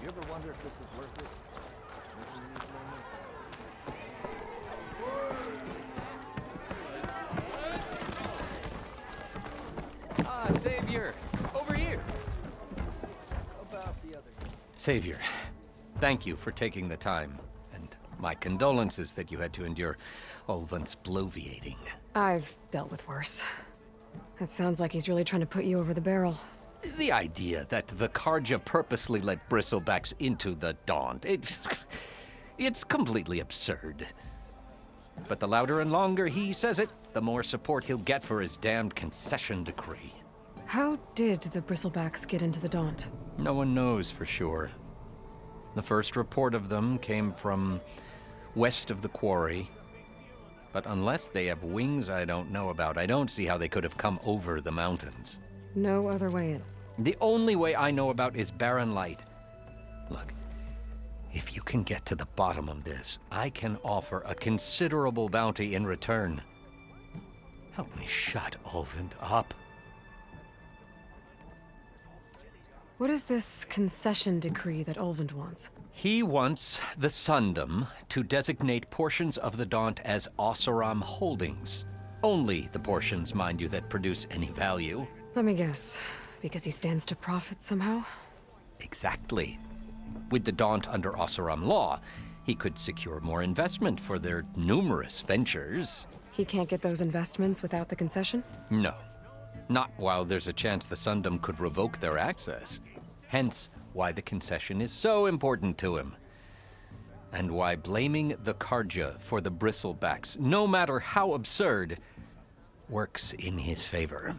You ever wonder if this is worth it? Making these moments? Ah, Savior! Over here! About the other guy. Savior, thank you for taking the time, and my condolences that you had to endure Ulvant's bloviating. I've dealt with worse. It sounds like he's really trying to put you over the barrel. The idea that the Karja purposely let Bristlebacks into the Daunt, it's completely absurd. But the louder and longer he says it, the more support he'll get for his damned concession decree. How did the Bristlebacks get into the Daunt? No one knows for sure. The first report of them came from west of the quarry. But unless they have wings I don't know about, I don't see how they could have come over the mountains. No other way in. The only way I know about is barren light. Look, if you can get to the bottom of this, I can offer a considerable bounty in return. Help me shut Ulvant up. What is this concession decree that Ulvant wants? He wants the Sundom to designate portions of the Daunt as Oseram holdings. Only the portions, mind you, that produce any value. Let me guess. Because he stands to profit somehow? Exactly. With the Daunt under Oseram law, he could secure more investment for their numerous ventures. He can't get those investments without the concession? No. Not while there's a chance the Sundom could revoke their access. Hence, why the concession is so important to him. And why blaming the Karja for the Bristlebacks, no matter how absurd, works in his favor.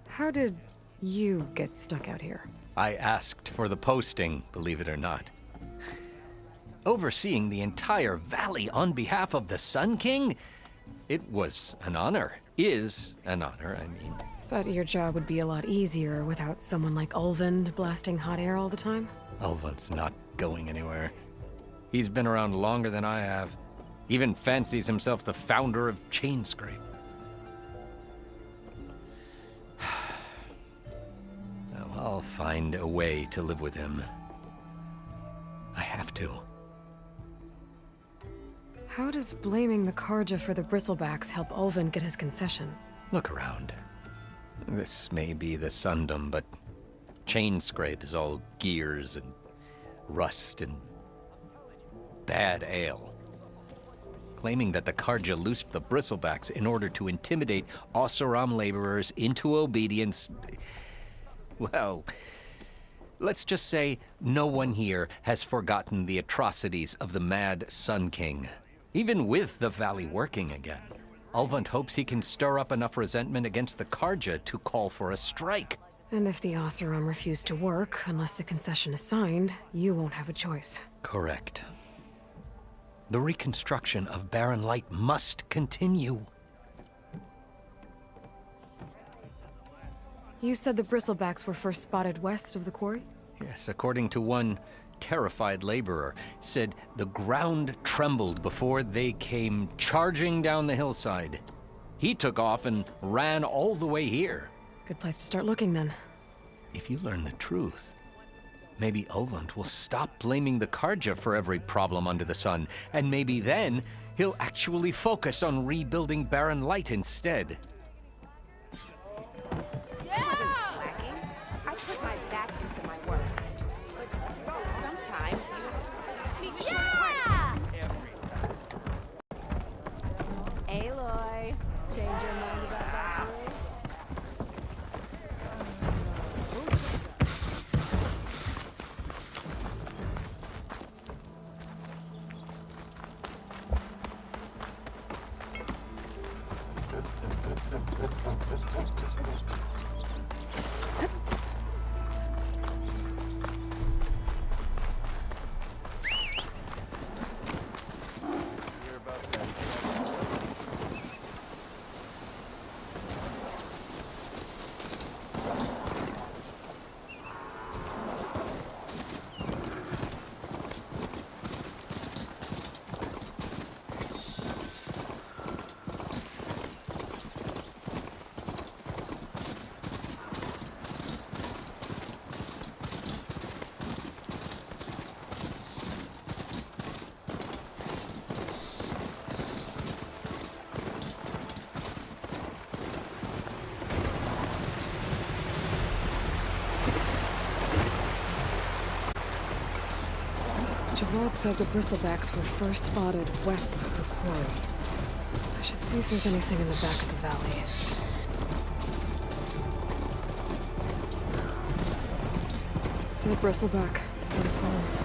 How did you get stuck out here? I asked for the posting, believe it or not. Overseeing the entire valley on behalf of the Sun King? It was an honor. Is an honor, I mean. But your job would be a lot easier without someone like Ulvand blasting hot air all the time? Ulvant's not going anywhere. He's been around longer than I have. Even fancies himself the founder of Chainscrape. I'll find a way to live with him. I have to. How does blaming the Karja for the Bristlebacks help Ulvand get his concession? Look around. This may be the Sundom, but Chainscrape is all gears and rust and bad ale. Claiming that the Karja loosed the Bristlebacks in order to intimidate Oseram laborers into obedience. Well, let's just say no one here has forgotten the atrocities of the mad Sun King. Even with the valley working again, Ulvant hopes he can stir up enough resentment against the Karja to call for a strike. And if the Oseram refuse to work, unless the concession is signed, you won't have a choice. Correct. The reconstruction of Barren Light must continue. You said the Bristlebacks were first spotted west of the quarry? Yes, according to one terrified laborer, said the ground trembled before they came charging down the hillside. He took off and ran all the way here. Good place to start looking, then. If you learn the truth, maybe Ulvant will stop blaming the Karja for every problem under the sun, and maybe then he'll actually focus on rebuilding Barren Light instead. I wasn't slacking. I put my back into my work. But sometimes you need to show Aloy, change your mind about that boy? The lad said the Bristlebacks were first spotted west of the quarry. I should see if there's anything in the back of the valley. Dead Bristleback, Waterfalls.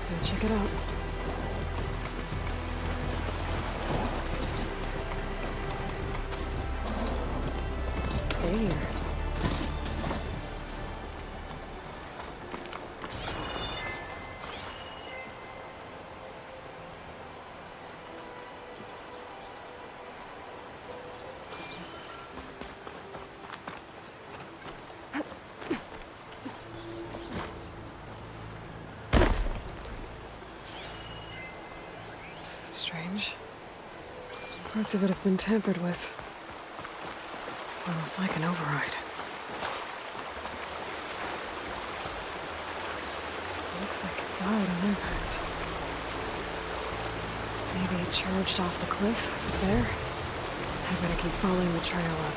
Gonna check it out. Stay here. Strange. Parts of it have been tampered with. Almost like an override. Looks like it died on impact. Maybe it charged off the cliff there. I better keep following the trail up.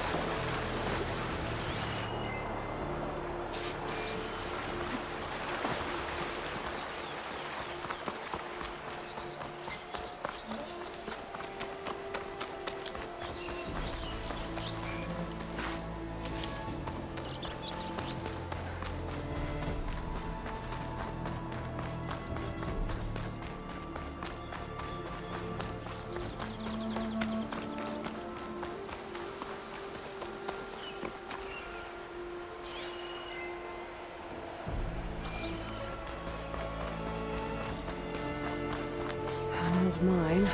Mine.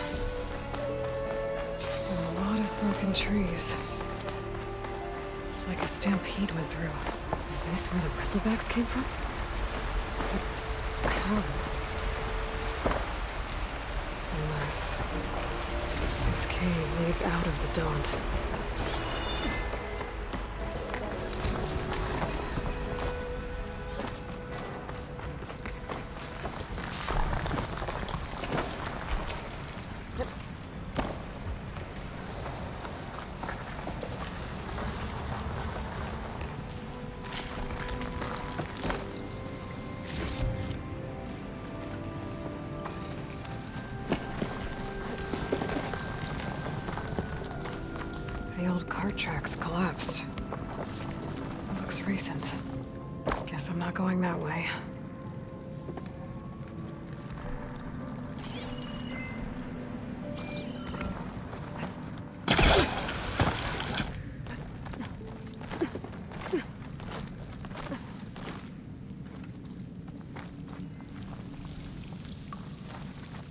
And a lot of broken trees. It's like a stampede went through. Is this where the Bristlebacks came from? But how? Unless this cave leads out of the Daunt. The old cart tracks collapsed. Looks recent. Guess I'm not going that way.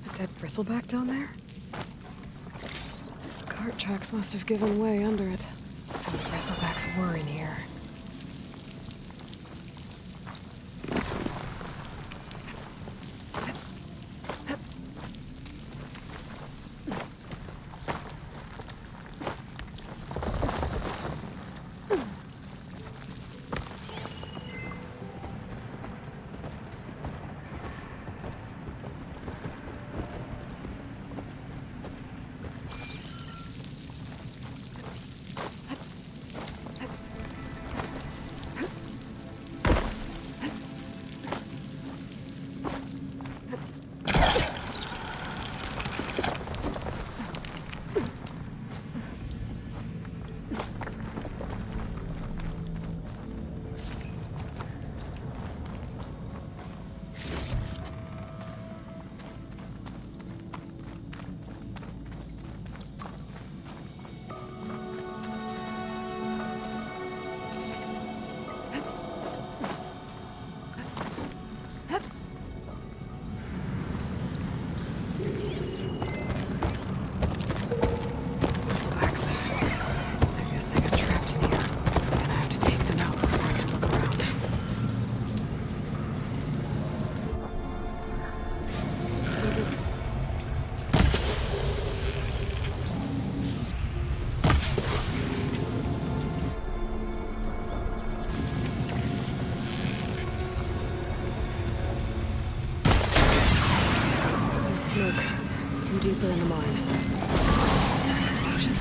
A dead bristleback down there? Cart tracks must have given way under it. So the Bristlebacks were in here. Smoke from deeper in the mine. Explosion.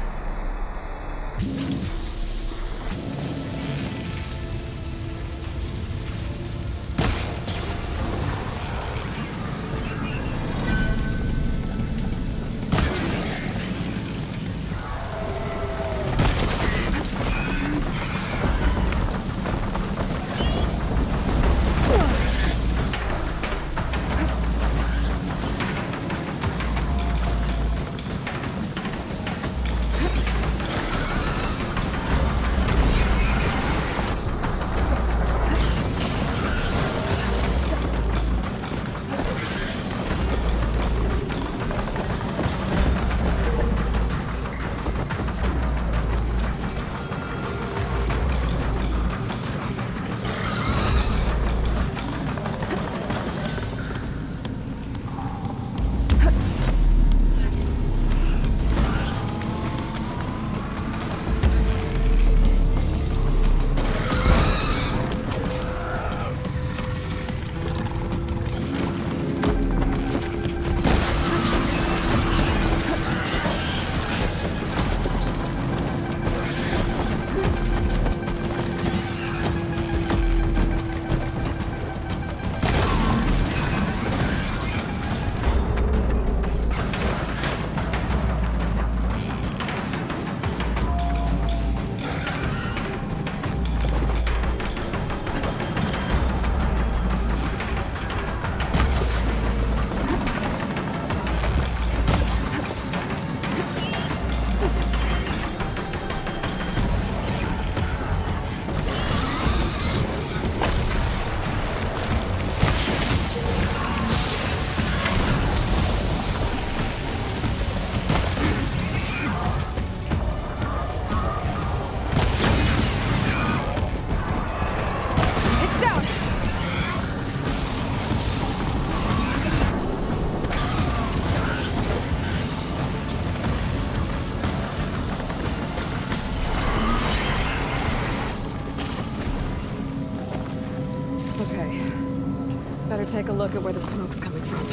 Better take a look at where the smoke's coming from.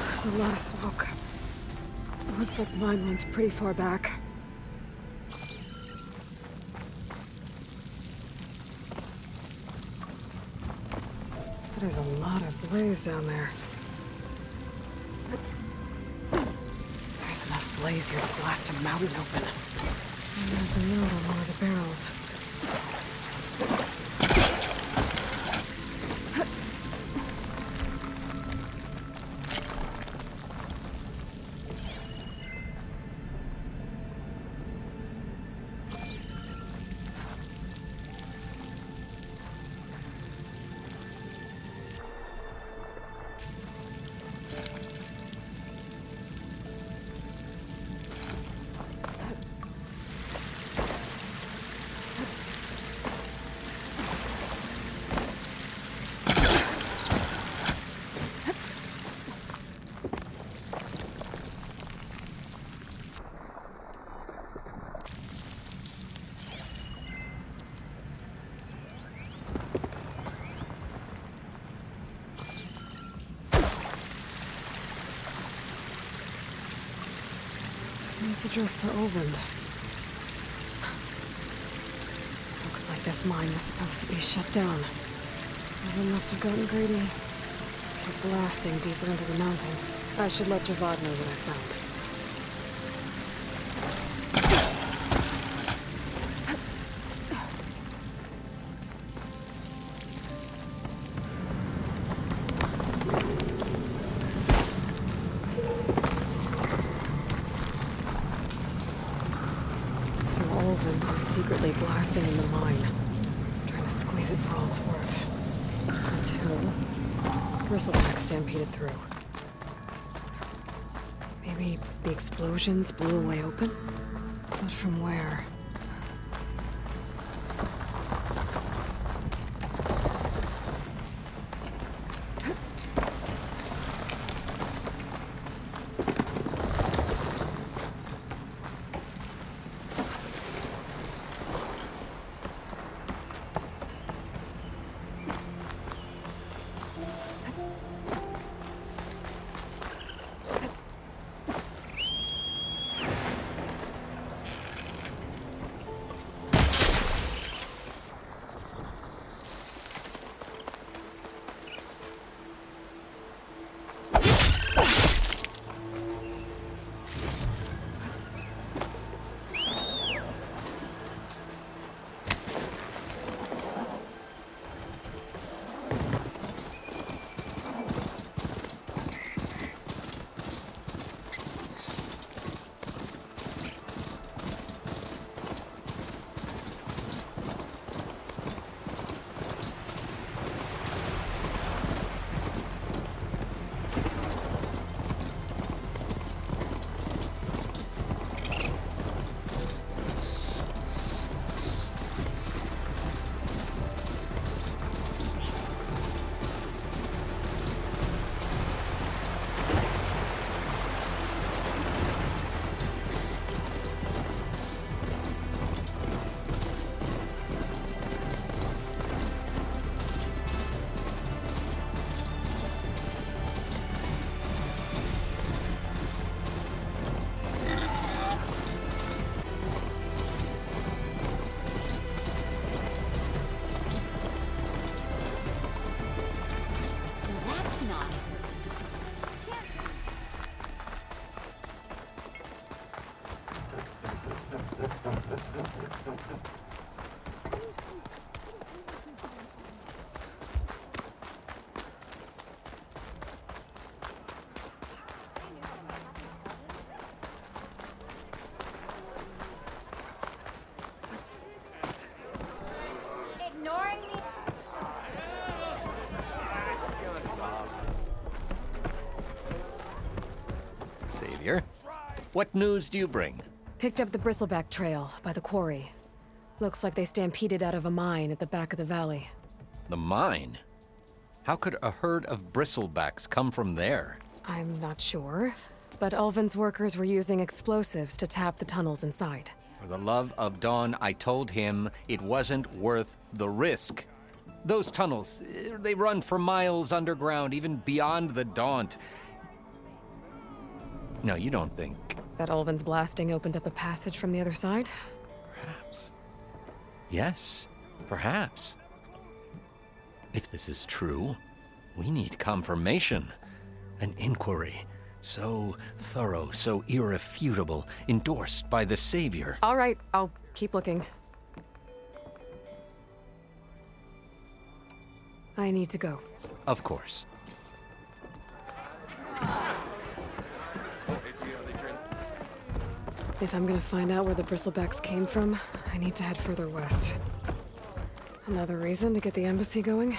There's a lot of smoke. Looks like the mine runs pretty far back. There's a lot of blaze down there. There's enough blaze here to blast a mountain open. And there's a note on one of the barrels. Needs addressed to Ovind. Looks like this mine was supposed to be shut down. Ovind must have gotten greedy. Kept blasting deeper into the mountain. I should let Javad know what I found. So Ovind was secretly blasting in the mine, trying to squeeze it for all it's worth. Until Bristlebacks stampeded through. Maybe the explosions blew a way open? But from where? Savior, what news do you bring? Picked up the Bristleback trail by the quarry. Looks like they stampeded out of a mine at the back of the valley. The mine? How could a herd of Bristlebacks come from there? I'm not sure, but Ulvin's workers were using explosives to tap the tunnels inside. For the love of Dawn, I told him it wasn't worth the risk. Those tunnels, they run for miles underground, even beyond the Daunt. No, you don't think... That Ulvin's blasting opened up a passage from the other side? Perhaps. Yes, perhaps. If this is true, we need confirmation. An inquiry. So thorough, so irrefutable, endorsed by the Savior. All right, I'll keep looking. I need to go. Of course. If I'm gonna find out where the Bristlebacks came from, I need to head further west. Another reason to get the embassy going?